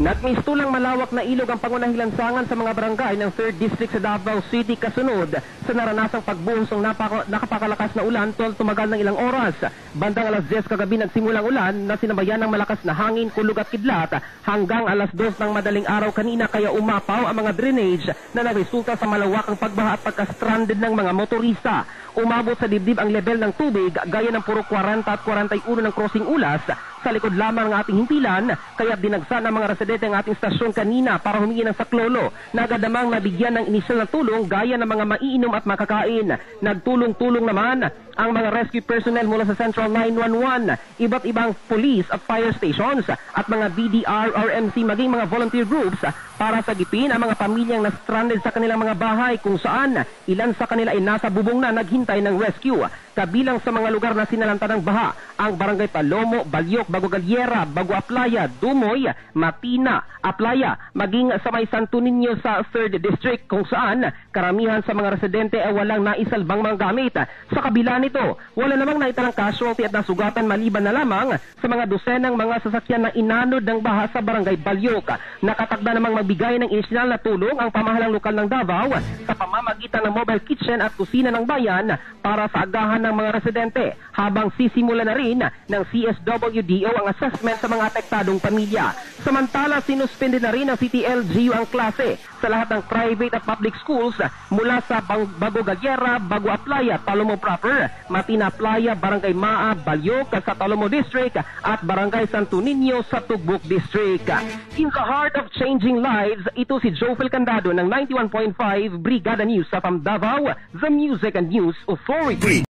Nagmistulang malawak na ilog ang pangunahing lansangan sa mga barangay ng 3rd District sa Davao City kasunod sa naranasang pagbuhos ng nakapakalakas na ulan tol tumagal ng ilang oras. Bandang alas 10 kagabi nagsimulang ulan na sinabayan ng malakas na hangin, kulog at kidlat hanggang alas 2 ng madaling araw kanina kaya umapaw ang mga drainage na nagresulta sa malawakang pagbaha at pagka-stranded ng mga motorista. Umabot sa dibdib ang level ng tubig gaya ng puro 40 at 41 ng crossing ulas sa likod lamang ng ating himpilan, kaya dinagsa ng mga residente ang ating stasyon kanina para humingi ng saklolo. Nagadamang nabigyan ng inisyal na tulong gaya ng mga maiinom at makakain. Nagtulong-tulong naman ang mga rescue personnel mula sa Central 911, iba't ibang police at fire stations at mga BDR, RMC maging mga volunteer groups para sagipin ang mga pamilyang na-stranded sa kanilang mga bahay kung saan ilan sa kanila ay nasa bubong na naghintay ng rescue. Kabilang sa mga lugar na sinalanta ng baha ang Barangay Palomo, Balyok, Bago Galiera, Bago Aplaya, Dumoy, Matina, Aplaya, maging sa may Santo Niño sa 3rd District kung saan karamihan sa mga residente ay walang naisalbang mga gamit. Sa kabila nito, wala namang naitalang casualty at nasugatan maliban na lamang sa mga dosenang mga sasakyan na inanod ng baha sa Barangay Balyok. Nakatakda namang magbigay ng inisyal na tulong ang pamahalang lokal ng Davao sa pamamagitan ng mobile kitchen at kusina ng bayan para sa agahan ng mga residente habang sisimula na rin ng CSWDO ang assessment sa mga apektadong pamilya. Samantala, sinuspende na rin ng City LGU ang klase sa lahat ng private at public schools mula sa Bago Galiera, Bago Aplaya, Talomo Proper, Matina Playa, Barangay Maa, Balyok sa Talomo District at Barangay Santo Niño sa Tugbok District. In the heart of changing lives, ito si Jofel Candado ng 91.5 Brigada News sa Davao, the Music and News Authority.